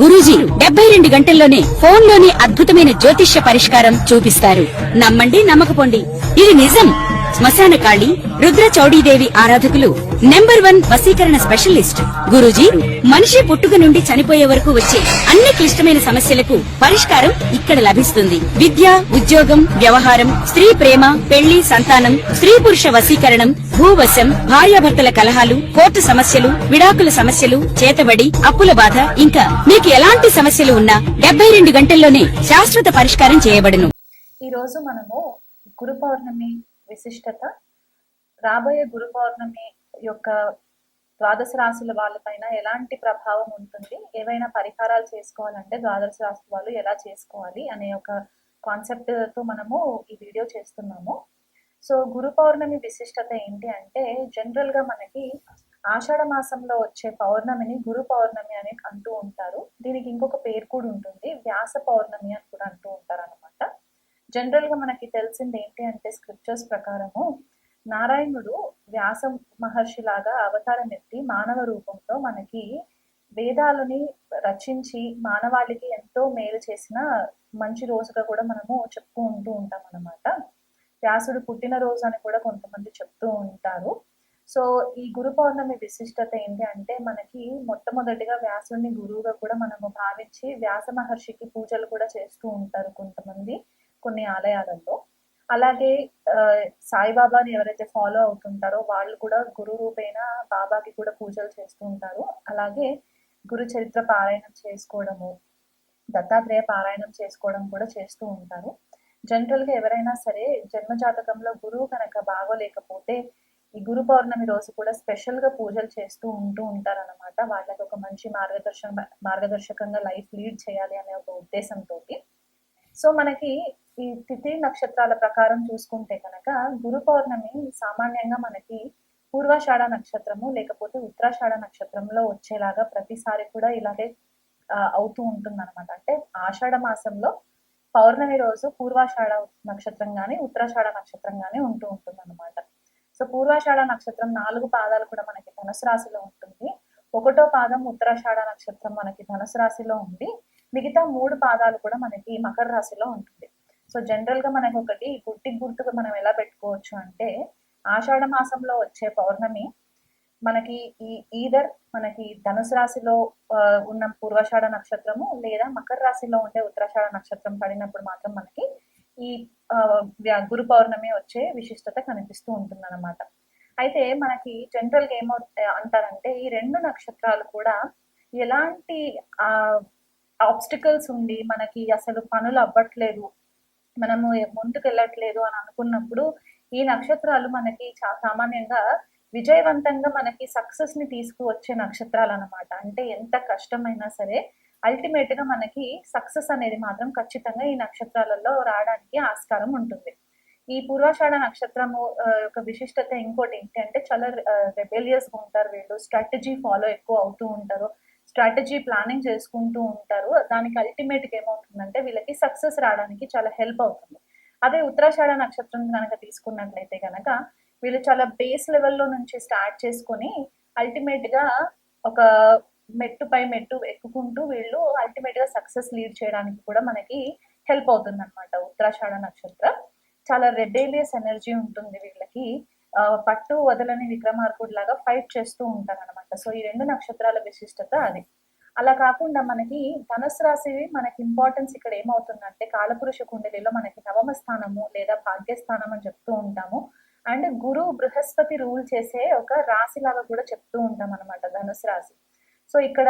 గురూజీ 72 గంటల్లోనే ఫోన్ లోని అద్భుతమైన జ్యోతిష్య పరిష్కారం చూపిస్తారు. నమ్మండి, నమ్మకపోండి, ఇది నిజం. శ్మశాన కాళి రుద్ర చౌడీదేవి ఆరాధకులు నంబర్ 1 వశీకరణ స్పెషలిస్ట్. గురూజీ మనిషి పుట్టుక నుండి చనిపోయే వరకు వచ్చే అన్ని క్లిష్టమైన సమస్యలకు పరిష్కారం ఇక్కడ లభిస్తుంది. విద్య, ఉద్యోగం, వ్యవహారం, స్త్రీ ప్రేమ, పెళ్లి, సంతానం, స్త్రీ పురుష వశీకరణం, భూవశం, భార్యాభర్తల కలహాలు, కోర్టు సమస్యలు, విడాకుల సమస్యలు, చేతబడి, అప్పుల బాధ, ఇంకా మీకు ఎలాంటి సమస్యలు ఉన్నా 72 గంటల్లోనే శాశ్వత పరిష్కారం చేయబడును. ఈ రోజు మనము గురు పౌర్ణమి విశిష్టత, రాబోయే గురు పౌర్ణమి యొక్క ద్వాదశ రాశుల వాళ్ళపైన ఎలాంటి ప్రభావం ఉంటుంది, ఏవైనా పరిహారాలు చేసుకోవాలంటే ద్వాదశ రాశి వాళ్ళు ఎలా చేసుకోవాలి అనే ఒక కాన్సెప్ట్ తో మనము ఈ వీడియో చేస్తున్నాము. సో గురు పౌర్ణమి విశిష్టత ఏంటి అంటే, జనరల్ గా మనకి ఆషాఢ మాసంలో వచ్చే పౌర్ణమిని గురు పౌర్ణమి అని అంటూ ఉంటారు. దీనికి ఇంకొక పేరు కూడా ఉంటుంది, వ్యాస పౌర్ణమి అని కూడా అంటూ ఉంటారు అనమాట. జనరల్ గా మనకి తెలిసింది ఏంటి అంటే, స్క్రిప్చర్స్ ప్రకారము నారాయణుడు వ్యాస మహర్షి లాగా అవతారం ఎత్తి మానవ రూపంలో మనకి వేదాలని రచించి మానవాళికి ఎంతో మేలు చేసిన మంచి రోజుగా కూడా మనము చెప్తూ ఉంటాం అన్నమాట. వ్యాసుడు పుట్టినరోజు అని కూడా కొంతమంది చెప్తూ ఉంటారు. సో ఈ గురు పౌర్ణమి విశిష్టత ఏంటి అంటే, మనకి మొట్టమొదటిగా వ్యాసుడిని గురువుగా కూడా మనము భావించి వ్యాస మహర్షికి పూజలు కూడా చేస్తూ ఉంటారు కొంతమంది కొన్ని ఆలయాలలో. అలాగే సాయిబాబాని ఎవరైతే ఫాలో అవుతుంటారో వాళ్ళు కూడా గురు రూపేణ బాబాకి కూడా పూజలు చేస్తూ ఉంటారు. అలాగే గురు చరిత్ర పారాయణం చేసుకోవడము, దత్తాత్రేయ పారాయణం చేసుకోవడం కూడా చేస్తూ ఉంటారు. జనరల్ గా ఎవరైనా సరే జన్మ జాతకంలో గురువు కనుక బాగోలేకపోతే ఈ గురు పౌర్ణమి రోజు కూడా స్పెషల్ గా పూజలు చేస్తూ ఉంటారు అనమాట. వాళ్ళకి ఒక మంచి మార్గదర్శకంగా లైఫ్ లీడ్ చేయాలి అనే ఒక ఉద్దేశంతో. సో మనకి ఈ తిథి నక్షత్రాల ప్రకారం చూసుకుంటే కనుక గురు పౌర్ణమి సామాన్యంగా మనకి పూర్వాషాఢ నక్షత్రము లేకపోతే ఉత్తరాషాఢ నక్షత్రంలో వచ్చేలాగా ప్రతిసారి కూడా ఇలాగే అవుతూ ఉంటుంది అనమాట. అంటే ఆషాఢ మాసంలో పౌర్ణమి రోజు పూర్వాషాఢ నక్షత్రం గాని ఉత్తరాషాఢ నక్షత్రం గాని ఉంటుంది అనమాట. సో పూర్వాషాఢ నక్షత్రం 4 పాదాలు కూడా మనకి ధనుసు రాశిలో ఉంటుంది. 1వ పాదం ఉత్తరాషాఢ నక్షత్రం మనకి ధనుసు రాశిలో ఉంది. మిగతా 3 పాదాలు కూడా మనకి మకర రాశిలో ఉంటుంది. సో జనరల్ గా మనకి ఒకటి గుర్తుగా మనం ఎలా పెట్టుకోవచ్చు అంటే, ఆషాఢ మాసంలో వచ్చే పౌర్ణమి మనకి మనకి ధనుసు రాశిలో ఉన్న పూర్వాషాఢ నక్షత్రము లేదా మకర రాశిలో ఉండే ఉత్తరాషాఢ నక్షత్రం పడినప్పుడు మాత్రం మనకి ఈ గురు పౌర్ణమి వచ్చే విశిష్టత కనిపిస్తూ ఉంటుంది అనమాట. అయితే మనకి జనరల్ గా ఏమో అంటారంటే, ఈ 2 నక్షత్రాలు కూడా ఎలాంటి ఆబ్స్టికల్స్ ఉండి మనకి అసలు పనులు అవ్వట్లేదు, మనము ముందుకు వెళ్ళట్లేదు అని అనుకున్నప్పుడు ఈ నక్షత్రాలు మనకి సామాన్యంగా విజయవంతంగా మనకి సక్సెస్ ని తీసుకువచ్చే నక్షత్రాలు అనమాట. అంటే ఎంత కష్టమైనా సరే అల్టిమేట్ గా మనకి సక్సెస్ అనేది మాత్రం ఖచ్చితంగా ఈ నక్షత్రాలలో రావడానికి ఆస్కారం ఉంటుంది. ఈ పూర్వాషాఢ నక్షత్రము యొక్క విశిష్టత ఇంకోటి ఏంటి అంటే, చాలా రెబెలియస్ గా ఉంటారు వీళ్ళు, స్ట్రాటజీ ఫాలో ఎక్కువ అవుతూ ఉంటారు, స్ట్రాటజీ ప్లానింగ్ చేసుకుంటూ ఉంటారు. దానికి అల్టిమేట్ గా ఏమవుతుందంటే వీళ్ళకి సక్సెస్ రావడానికి చాలా హెల్ప్ అవుతుంది. అదే ఉత్తరాషాఢ నక్షత్రం కనుక తీసుకున్నట్లయితే కనుక వీళ్ళు చాలా బేస్ లెవెల్లో నుంచి స్టార్ట్ చేసుకొని అల్టిమేట్ గా ఒక మెట్టు పై మెట్టు ఎక్కుకుంటూ వీళ్ళు అల్టిమేట్ గా సక్సెస్ లీడ్ చేయడానికి కూడా మనకి హెల్ప్ అవుతుంది అనమాట. ఉత్తరాషాఢ నక్షత్రం చాలా రెబేలియస్ ఎనర్జీ ఉంటుంది వీళ్ళకి, పట్టు వదలని విక్రమార్కుడు లాగా ఫైట్ చేస్తూ ఉంటారు అనమాట. సో ఈ 2 నక్షత్రాల విశిష్టత అది. అలా కాకుండా మనకి ధనుసు రాశి మనకి ఇంపార్టెన్స్ ఇక్కడ ఏమవుతుందంటే, కాలపురుష కుండలిలో మనకి 9వ స్థానము లేదా భాగ్యస్థానం అని చెప్తూ ఉంటాము. అండ్ గురు బృహస్పతి రూల్ చేసే ఒక రాశి లాగా కూడా చెప్తూ ఉంటాం అనమాట ధనుసు రాశి. సో ఇక్కడ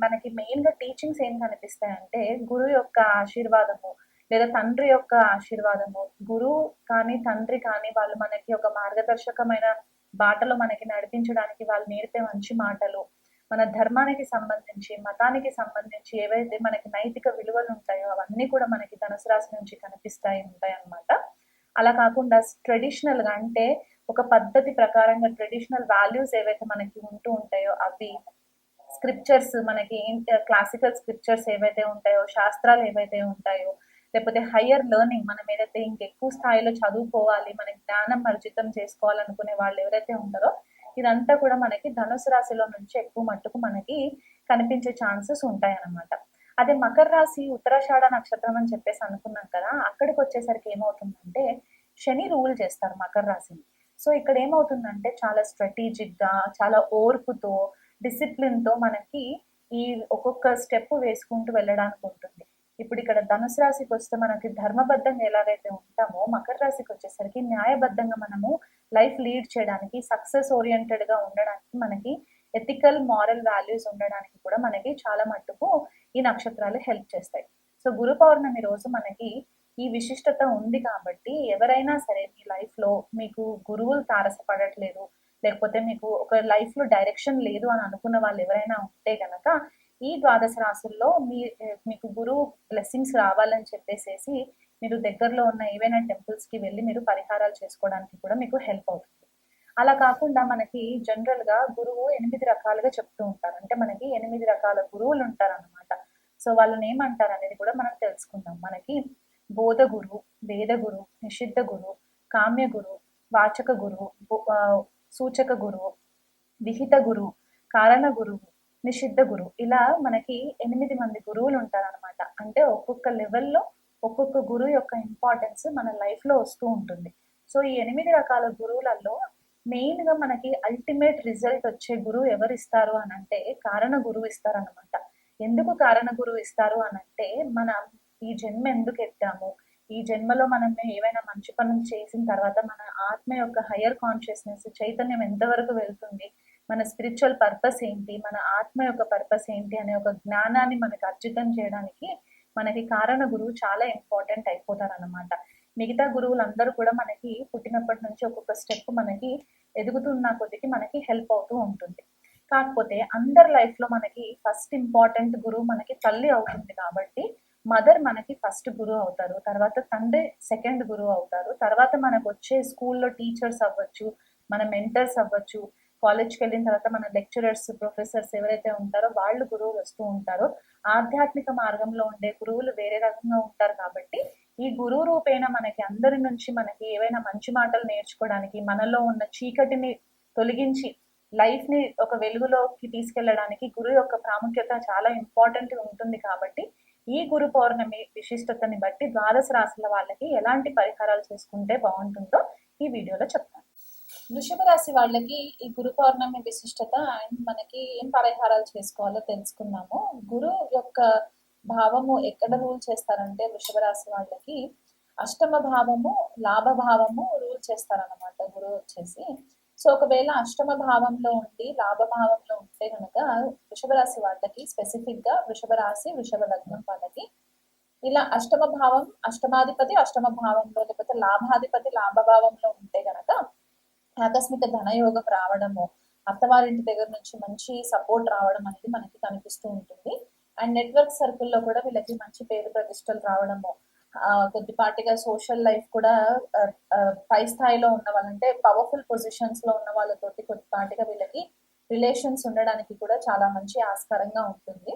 మనకి మెయిన్ గా టీచింగ్స్ ఏం కనిపిస్తాయంటే, గురు యొక్క ఆశీర్వాదము లేదా తండ్రి యొక్క ఆశీర్వాదము, గురువు కానీ తండ్రి కానీ వాళ్ళు మనకి ఒక మార్గదర్శకమైన బాటలో మనకి నడిపించడానికి వాళ్ళు నేర్పే మంచి మాటలు, మన ధర్మానికి సంబంధించి మతానికి సంబంధించి ఏవైతే మనకి నైతిక విలువలు ఉంటాయో అవన్నీ కూడా మనకి ధనుసు రాశి నుంచి ఉంటాయి అన్నమాట. అలా కాకుండా ట్రెడిషనల్ గా అంటే ఒక పద్ధతి ప్రకారంగా ట్రెడిషనల్ వాల్యూస్ ఏవైతే మనకి ఉంటాయో అవి, స్క్రిప్చర్స్ మనకి క్లాసికల్ స్క్రిప్చర్స్ ఏవైతే ఉంటాయో, శాస్త్రాలు ఏవైతే ఉంటాయో, లేకపోతే హయ్యర్ లెర్నింగ్ మనం ఏదైతే ఇంకెక్కువ స్థాయిలో చదువుకోవాలి, మనకి జ్ఞానం అర్జితం చేసుకోవాలనుకునే వాళ్ళు ఎవరైతే ఉంటారో ఇదంతా కూడా మనకి ధనుసు రాశిలో నుంచి ఎక్కువ మట్టుకు మనకి కనిపించే ఛాన్సెస్ ఉంటాయి అన్నమాట. అదే మకర రాశి ఉత్తరాషాఢ నక్షత్రం అని చెప్పేసి అనుకున్నాం కదా, అక్కడికి వచ్చేసరికి ఏమవుతుందంటే శని రూల్ చేస్తారు మకర రాశిని. సో ఇక్కడ ఏమవుతుందంటే చాలా స్ట్రాటజిక్ గా, చాలా ఓర్పుతో, డిసిప్లిన్ తో మనకి ఈ ఒక్కొక్క స్టెప్ వేసుకుంటూ వెళ్ళడానికి ఉంటుంది. ఇప్పుడు ఇక్కడ ధనుసు రాశికి వస్తే మనకి ధర్మబద్ధంగా ఎలాగైతే ఉంటామో, మకర రాశికి వచ్చేసరికి న్యాయబద్ధంగా మనము లైఫ్ లీడ్ చేయడానికి, సక్సెస్ ఓరియంటెడ్ గా ఉండడానికి, మనకి ఎథికల్ మారల్ వాల్యూస్ ఉండడానికి కూడా మనకి చాలా మట్టుకు ఈ నక్షత్రాలు హెల్ప్ చేస్తాయి. సో గురు పౌర్ణమి రోజు మనకి ఈ విశిష్టత ఉంది కాబట్టి ఎవరైనా సరే మీ లైఫ్ లో మీకు గురువులు తారసపడట్లేదు, లేకపోతే మీకు ఒక లైఫ్ లో డైరెక్షన్ లేదు అని అనుకున్న వాళ్ళు ఎవరైనా ఉంటే గనక ఈ ద్వాదశ రాశుల్లో మీకు గురువు బ్లెస్సింగ్స్ రావాలని చెప్పేసేసి మీరు దగ్గరలో ఉన్న ఏవైనా టెంపుల్స్ కి వెళ్ళి మీరు పరిహారాలు చేసుకోవడానికి కూడా మీకు హెల్ప్ అవుతుంది. అలా కాకుండా మనకి జనరల్ గా గురువు 8 రకాలుగా చెప్తూ ఉంటారు. అంటే మనకి 8 రకాల గురువులు ఉంటారు అనమాట. సో వాళ్ళని ఏమంటారు అనేది కూడా మనం తెలుసుకుందాం. మనకి బోధ గురు, వేద గురు, నిషిద్ధ గురు, కామ్య గురు, వాచక గురు, సూచక గురు, విహిత గురు, కారణ గురువు, నిషిద్ధ గురువు, ఇలా మనకి 8 మంది గురువులు ఉంటారు అనమాట. అంటే ఒక్కొక్క లెవెల్లో ఒక్కొక్క గురువు యొక్క ఇంపార్టెన్స్ మన లైఫ్ లో వస్తూ ఉంటుంది. సో ఈ 8 రకాల గురువులలో మెయిన్ గా మనకి అల్టిమేట్ రిజల్ట్ వచ్చే గురువు ఎవరు ఇస్తారు అని అంటే కారణ గురువు ఇస్తారు అనమాట. ఎందుకు కారణ గురువు ఇస్తారు అని అంటే మనం ఈ జన్మ ఎందుకు ఎత్తాము, ఈ జన్మలో మనం ఏవైనా మంచి పనులు చేసిన తర్వాత మన ఆత్మ యొక్క హయ్యర్ కాన్షియస్నెస్ చైతన్యం ఎంతవరకు వెళ్తుంది, మన స్పిరిచువల్ పర్పస్ ఏంటి, మన ఆత్మ యొక్క పర్పస్ ఏంటి అనే ఒక జ్ఞానాన్ని మనకి అర్జితం చేయడానికి మనకి కారణ గురువు చాలా ఇంపార్టెంట్ అయిపోతారు అనమాట. మిగతా గురువులందరూ కూడా మనకి పుట్టినప్పటి నుంచి ఒక్కొక్క స్టెప్ మనకి ఎదుగుతున్న కొద్దికి మనకి హెల్ప్ అవుతూ ఉంటుంది. కాకపోతే అందరి లైఫ్ లో మనకి ఫస్ట్ ఇంపార్టెంట్ గురువు మనకి తల్లి అవుతుంది కాబట్టి మదర్ మనకి ఫస్ట్ గురువు అవుతారు, తర్వాత తండ్రి సెకండ్ గురువు అవుతారు, తర్వాత మనకు వచ్చే స్కూల్లో టీచర్స్ అవ్వచ్చు, మన మెంటర్స్ అవ్వచ్చు, కాలేజ్కి వెళ్ళిన తర్వాత మన లెక్చరర్స్, ప్రొఫెసర్స్ ఎవరైతే ఉంటారో వాళ్ళు గురువులు వస్తూ ఉంటారో. ఆధ్యాత్మిక మార్గంలో ఉండే గురువులు వేరే రకంగా ఉంటారు కాబట్టి ఈ గురువు రూపేణ మనకి అందరి నుంచి మనకి ఏవైనా మంచి మాటలు నేర్చుకోవడానికి, మనలో ఉన్న చీకటిని తొలగించి లైఫ్ ని ఒక వెలుగులోకి తీసుకెళ్లడానికి గురువు యొక్క ప్రాముఖ్యత చాలా ఇంపార్టెంట్ ఉంటుంది. కాబట్టి ఈ గురు పౌర్ణమి విశిష్టతని బట్టి ద్వాదశ రాశుల వాళ్ళకి ఎలాంటి పరిహారాలు చేసుకుంటే బాగుంటుందో ఈ వీడియోలో చెప్తాను. వృషభ రాశి వాళ్ళకి ఈ గురు పౌర్ణమి విశిష్టత అండ్ మనకి ఏం పరిహారాలు చేసుకోవాలో తెలుసుకుందాము. గురు యొక్క భావము ఎక్కడ రూల్ చేస్తారంటే వృషభ రాశి వాళ్ళకి అష్టమ భావము, లాభ భావము రూల్ చేస్తారనమాట గురువు వచ్చేసి. సో ఒకవేళ అష్టమ భావంలో ఉండి లాభ భావంలో ఉంటే కనుక వృషభ రాశి వాళ్ళకి స్పెసిఫిక్ గా వృషభ రాశి, వృషభ లగ్నం వాళ్ళకి ఇలా అష్టమ భావం, అష్టమాధిపతి అష్టమ భావంలో, లేకపోతే లాభాధిపతి లాభ భావంలో ఉంటే గనక ఆకస్మిక ధనయోగం రావడము, అత్తవారింటి దగ్గర నుంచి మంచి సపోర్ట్ రావడం అనేది మనకి కనిపిస్తూ ఉంటుంది. అండ్ నెట్వర్క్ సర్కిల్లో కూడా వీళ్ళకి మంచి పేరు ప్రతిష్టలు రావడము, కొద్దిపాటిగా సోషల్ లైఫ్ కూడా పై స్థాయిలో ఉన్న వాళ్ళంటే పవర్ఫుల్ పొజిషన్స్ లో ఉన్న వాళ్ళతోటి కొద్దిపాటిగా వీళ్ళకి రిలేషన్స్ ఉండడానికి కూడా చాలా మంచి ఆస్కారంగా ఉంటుంది.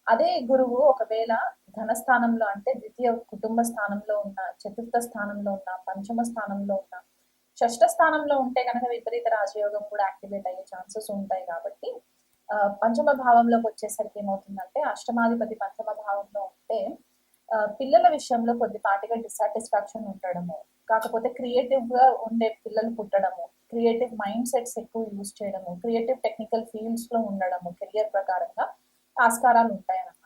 అదే గురువు ఒకవేళ ధనస్థానంలో అంటే ద్వితీయ కుటుంబ స్థానంలో ఉన్న, చతుర్థ స్థానంలో ఉన్న, పంచమ స్థానంలో ఉన్న, షష్ఠ స్థానంలో ఉంటే కనుక విపరీత రాజయోగం కూడా యాక్టివేట్ అయ్యే ఛాన్సెస్ ఉంటాయి. కాబట్టి పంచమ భావంలోకి వచ్చేసరికి ఏమవుతుందంటే అష్టమాధిపతి పంచమ భావంలో ఉంటే పిల్లల విషయంలో కొద్దిపాటిగా డిస్సాటిస్ఫాక్షన్ ఉండడము, కాకపోతే క్రియేటివ్ గా ఉండే పిల్లలు పుట్టడము, క్రియేటివ్ మైండ్ సెట్స్ ఎక్కువ యూజ్ చేయడము, క్రియేటివ్ టెక్నికల్ ఫీల్డ్స్ లో ఉండడము, కెరియర్ ప్రకారంగా ఆస్కారాలు ఉంటాయన్నమాట.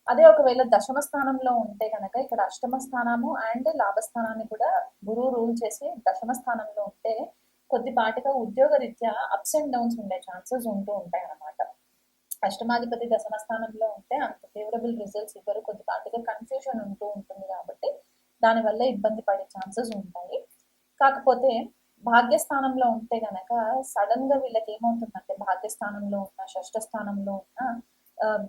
అదే ఒకవేళ దశమ స్థానంలో ఉంటే కనుక ఇక్కడ అష్టమ స్థానము అండ్ లాభస్థానాన్ని కూడా గురువు రూల్ చేసి దశమ స్థానంలో ఉంటే కొద్దిపాటిగా ఉద్యోగ రీత్యా అప్స్ అండ్ డౌన్స్ ఉండే ఛాన్సెస్ ఉంటూ ఉంటాయి అన్నమాట. అష్టమాధిపతి దశమ స్థానంలో ఉంటే అంత ఫేవరబుల్ రిజల్ట్స్ ఇవ్వరు, కొద్దిపాటిగా కన్ఫ్యూజన్ ఉంటూ ఉంటుంది కాబట్టి దానివల్ల ఇబ్బంది పడే ఛాన్సెస్ ఉంటాయి. కాకపోతే భాగ్యస్థానంలో ఉంటే గనక సడన్ గా వీళ్ళకి ఏమవుతుందంటే భాగ్యస్థానంలో ఉన్న, షష్ఠ స్థానంలో ఉన్న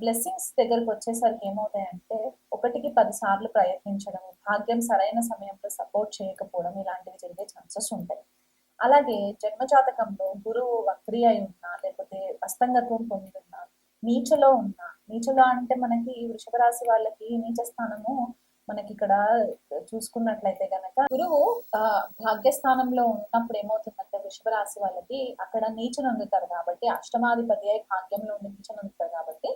బ్లెస్సింగ్స్ దగ్గరకు వచ్చేసరికి ఏమవుతాయంటే 1కి 10 సార్లు ప్రయత్నించడం, భాగ్యం సరైన సమయంలో సపోర్ట్ చేయకపోవడం ఇలాంటివి జరిగే ఛాన్సెస్ ఉంటాయి. అలాగే జన్మజాతకంలో గురువు వక్రి అయి ఉన్నా, లేకపోతే అస్తంగత్వం పొంది ఉన్నా, నీచలో ఉన్నా, నీచలో అంటే మనకి వృషభ రాశి వాళ్ళకి నీచ స్థానము మనకి ఇక్కడ చూసుకున్నట్లయితే గనక గురువు భాగ్యస్థానంలో ఉన్నప్పుడు ఏమవుతుందంటే వృషభ రాశి వాళ్ళకి అక్కడ నీచనొందుతారు కాబట్టి, అష్టమాధిపతి అయి భాగ్యంలో ఉండి నీచనొందుతారు కాబట్టి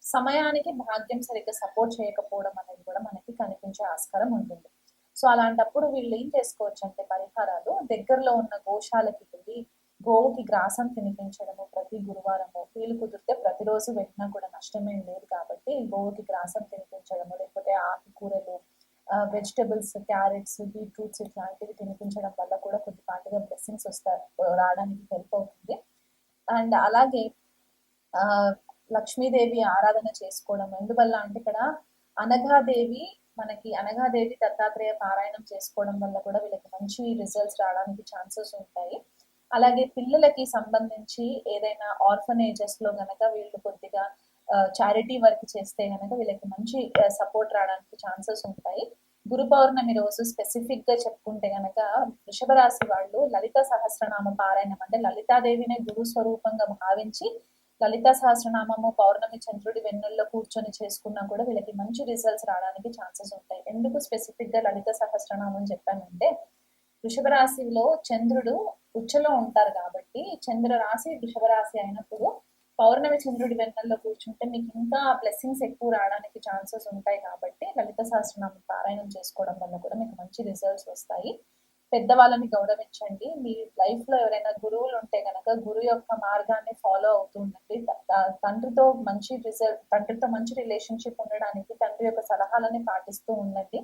సమయానికి భాగ్యం సరిగ్గా సపోర్ట్ చేయకపోవడం అనేది కూడా మనకి కనిపించే ఆస్కారం ఉంటుంది. సో అలాంటప్పుడు వీళ్ళు ఏం చేసుకోవచ్చు అంటే పరిహారాలు, దగ్గరలో ఉన్న గోశాలకి వెళ్ళి గోవుకి గ్రాసం తినిపించడము ప్రతి గురువారము, వీలు కుదిరితే ప్రతిరోజు వెళ్ళినా కూడా నష్టమేం లేదు కాబట్టి గోవుకి గ్రాసం తినిపించడము, లేకపోతే ఆకుకూరలు, వెజిటబుల్స్, క్యారెట్స్, బీట్రూట్స్ ఇట్లాంటివి తినిపించడం వల్ల కూడా కొద్దిపాటిగా బ్లెస్సింగ్స్ రావడానికి హెల్ప్ అవుతుంది. అండ్ అలాగే లక్ష్మీదేవి ఆరాధన చేసుకోవడం, ఎందువల్ల అంటే ఇక్కడ అనఘాదేవి అనఘాదేవి దత్తాత్రేయ పారాయణం చేసుకోవడం వల్ల కూడా వీళ్ళకి మంచి రిజల్ట్స్ రావడానికి ఛాన్సెస్ ఉంటాయి. అలాగే పిల్లలకి సంబంధించి ఏదైనా ఆర్ఫనేజెస్ లో గనక వీళ్ళు కొద్దిగా చారిటీ వర్క్ చేస్తే గనక వీళ్ళకి మంచి సపోర్ట్ రావడానికి ఛాన్సెస్ ఉంటాయి. గురు పౌర్ణమి రోజు స్పెసిఫిక్ గా చెప్పుకుంటే గనక వృషభ రాశి వాళ్ళు లలిత సహస్రనామ పారాయణం, అంటే లలితాదేవినే గురు స్వరూపంగా భావించి లలిత సహస్రనామము పౌర్ణమి చంద్రుడి వెన్నుల్లో కూర్చొని చేసుకున్నా కూడా వీళ్ళకి మంచి రిజల్ట్స్ రావడానికి ఛాన్సెస్ ఉంటాయి. ఎందుకు స్పెసిఫిక్ గా లలిత సహస్రనామం చెప్పానంటే, వృషభ రాశిలో చంద్రుడు ఉచ్చలో ఉంటారు కాబట్టి, చంద్ర రాశి వృషభ రాశి అయినప్పుడు పౌర్ణమి చంద్రుడి వెన్నెల్లో కూర్చుంటే మీకు ఇంకా బ్లెస్సింగ్స్ ఎక్కువ రావడానికి ఛాన్సెస్ ఉంటాయి కాబట్టి లలిత సహస్రనామం పారాయణం చేసుకోవడం వల్ల కూడా మీకు మంచి రిజల్ట్స్ వస్తాయి. పెద్దవాళ్ళని గౌరవించండి. మీ లైఫ్ లో ఎవరైనా గురువులు ఉంటే గనక గురువు యొక్క మార్గాన్ని ఫాలో అవుతూ ఉండండి. తండ్రితో మంచి రిలేషన్షిప్ ఉండడానికి తండ్రి యొక్క సలహాలని పాటిస్తూ ఉండండి.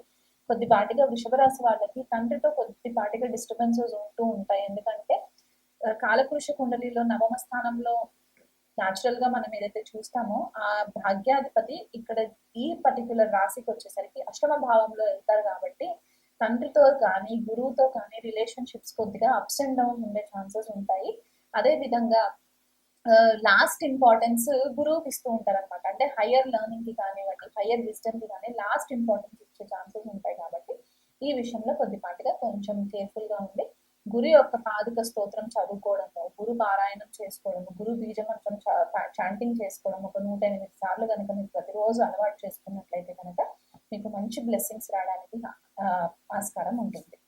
కొద్దిపాటిగా వృషభ రాశి వాళ్ళకి తండ్రితో కొద్దిపాటిగా డిస్టర్బెన్సెస్ ఉంటూ ఉంటాయి. ఎందుకంటే కాలపురుష కుండలిలో నవమ స్థానంలో న్యాచురల్ గా మనం ఏదైతే చూస్తామో ఆ భాగ్యాధిపతి ఇక్కడ ఈ పర్టికులర్ రాశికి వచ్చేసరికి అష్టమ భావంలో వెళ్తారు కాబట్టి తండ్రితో కానీ గురువుతో కానీ రిలేషన్షిప్స్ కొద్దిగా అప్స్ అండ్ డౌన్ ఉండే ఛాన్సెస్ ఉంటాయి. అదే విధంగా లాస్ట్ ఇంపార్టెన్స్ గురువుకి ఇస్తూ ఉంటారు అనమాట. అంటే హయ్యర్ లెర్నింగ్ కి కానివ్వండి, హయ్యర్ విజ్డమ్ కి కానీ లాస్ట్ ఇంపార్టెన్స్ ఇచ్చే ఛాన్సెస్ ఉంటాయి కాబట్టి ఈ విషయంలో కొద్దిపాటిగా కొంచెం కేర్ఫుల్ గా ఉండి గురు యొక్క పాదుక స్తోత్రం చదువుకోవడము, గురు పారాయణం చేసుకోవడము, గురు బీజమంత్రం చాంటింగ్ చేసుకోవడం ఒక 108 సార్లు కనుక మీరు ప్రతిరోజు అలవాటు చేసుకున్నట్లయితే కనుక మీకు మంచి బ్లెస్సింగ్స్ రావడానికి ఆస్కారం ఉంటుంది.